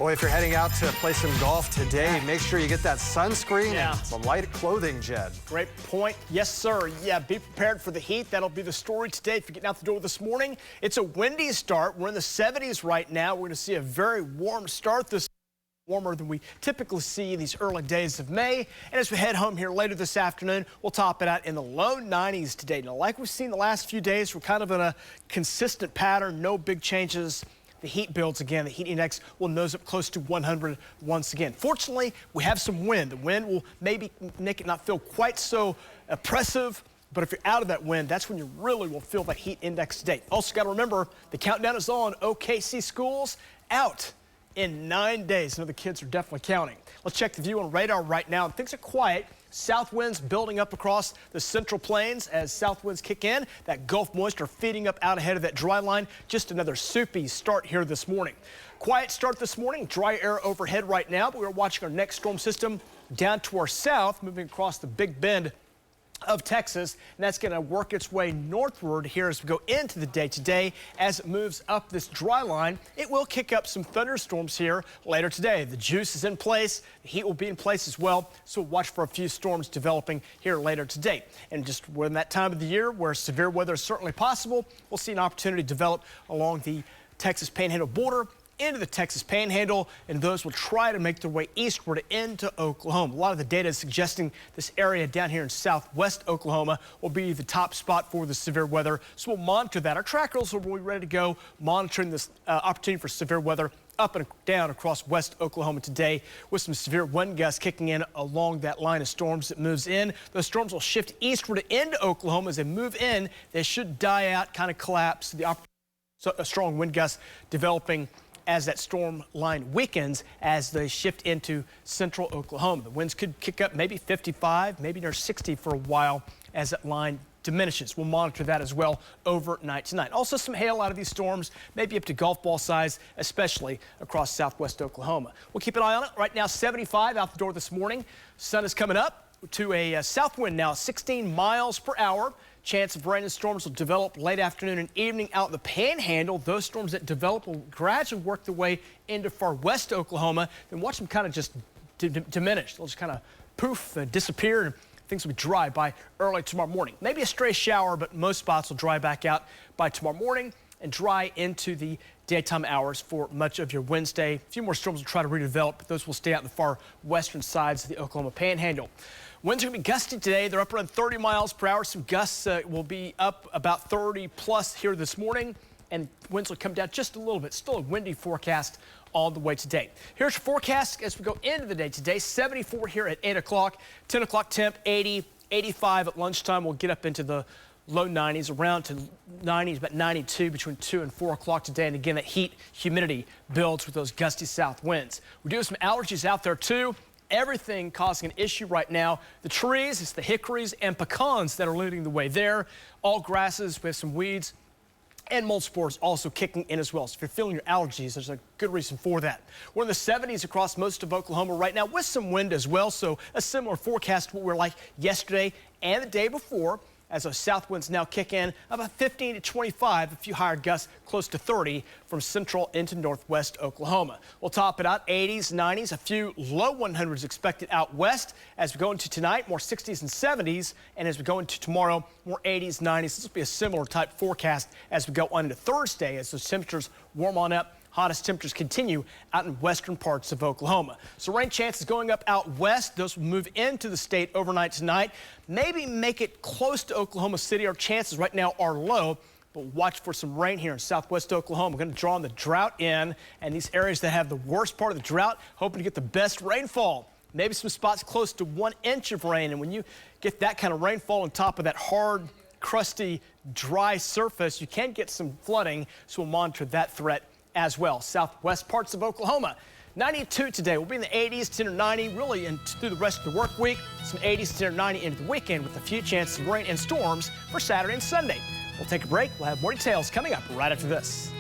Well, if you're heading out to play some golf today, make sure you get that sunscreen and some light clothing, Jed. Great point. Yes, sir. Yeah, be prepared for the heat. That'll be the story today. If you're getting out the door this morning, it's a windy start. We're in the 70s right now. We're going to see a very warm start this warmer than we typically see these early days of May. And as we head home here later this afternoon, we'll top it out in the low 90s today. Now, like we've seen the last few days, we're kind of in a consistent pattern, no big changes. The heat builds again. The heat index will nose up close to 100 once again. Fortunately, we have some wind. The wind will maybe make it not feel quite so oppressive, but if you're out of that wind, that's when you really will feel that heat index today. Also got to remember, the countdown is on. OKC schools out in 9 days. I know the kids are definitely counting. Let's check the view on radar right now. Things are quiet. South winds building up across the central plains as south winds kick in. That Gulf moisture feeding up out ahead of that dry line. Just another soupy start here this morning. Quiet start this morning. Dry air overhead right now, but we're watching our next storm system down to our south, moving across the Big Bend of Texas, and that's going to work its way northward here as we go into the day today. As it moves up this dry line, it will kick up some thunderstorms here later today. The juice is in place. The heat will be in place as well, so watch for a few storms developing here later today. And just we're in that time of the year where severe weather is certainly possible, we'll see an opportunity to develop along the Texas Panhandle border into the Texas Panhandle, and those will try to make their way eastward into Oklahoma. A lot of the data is suggesting this area down here in southwest Oklahoma will be the top spot for the severe weather, so we'll monitor that. Our trackers will be ready to go monitoring this opportunity for severe weather up and down across west Oklahoma today, with some severe wind gusts kicking in along that line of storms that moves in. Those storms will shift eastward into Oklahoma. As they move in, they should die out, kind of collapse. So a strong wind gust developing as that storm line weakens as they shift into central Oklahoma. The winds could kick up maybe 55, maybe near 60 for a while as that line diminishes. We'll monitor that as well overnight tonight. Also some hail out of these storms, maybe up to golf ball size, especially across southwest Oklahoma. We'll keep an eye on it. Right now, 75 out the door this morning. Sun is coming up to a south wind now, 16 miles per hour. Chance of rain and storms will develop late afternoon and evening out in the Panhandle. Those storms that develop will gradually work their way into far west Oklahoma. Then watch them kind of just diminish. They'll just kind of poof and disappear, and things will be dry by early tomorrow morning. Maybe a stray shower, but most spots will dry back out by tomorrow morning and dry into the daytime hours for much of your Wednesday. A few more storms will try to redevelop, but those will stay out in the far western sides of the Oklahoma Panhandle. Winds are going to be gusty today. They're up around 30 miles per hour. Some gusts will be up about 30 plus here this morning, and winds will come down just a little bit. Still a windy forecast all the way today. Here's your forecast as we go into the day today. 74 here at 8 o'clock, 10 o'clock temp, 80, 85 at lunchtime. We'll get up into the low 90s, around to 90s, about 92 between 2 and 4 o'clock today. And again, that heat humidity builds with those gusty south winds. We do have some allergies out there too. Everything causing an issue right now. The trees, it's the hickories and pecans that are leading the way there. All grasses with some weeds and mold spores also kicking in as well. So if you're feeling your allergies, there's a good reason for that. We're in the 70s across most of Oklahoma right now with some wind as well. So a similar forecast to what we were like yesterday and the day before, as those south winds now kick in about 15 to 25, a few higher gusts close to 30 from central into northwest Oklahoma. We'll top it out 80s, 90s, a few low 100s expected out west. As we go into tonight, more 60s and 70s, and as we go into tomorrow, more 80s, 90s. This will be a similar type forecast as we go on into Thursday as those temperatures warm on up. Hottest temperatures continue out in western parts of Oklahoma. So rain chances going up out west. Those will move into the state overnight tonight. Maybe make it close to Oklahoma City. Our chances right now are low, but watch for some rain here in southwest Oklahoma. We're going to draw on the drought in, and these areas that have the worst part of the drought, hoping to get the best rainfall. Maybe some spots close to 1 inch of rain, and when you get that kind of rainfall on top of that hard, crusty, dry surface, you can get some flooding, so we'll monitor that threat as well. Southwest parts of Oklahoma, 92 today. We'll be in the 80s, 10 or 90, really through the rest of the work week. Some 80s, 10 or 90 into the weekend with a few chances of rain and storms for Saturday and Sunday. We'll take a break. We'll have more details coming up right after this.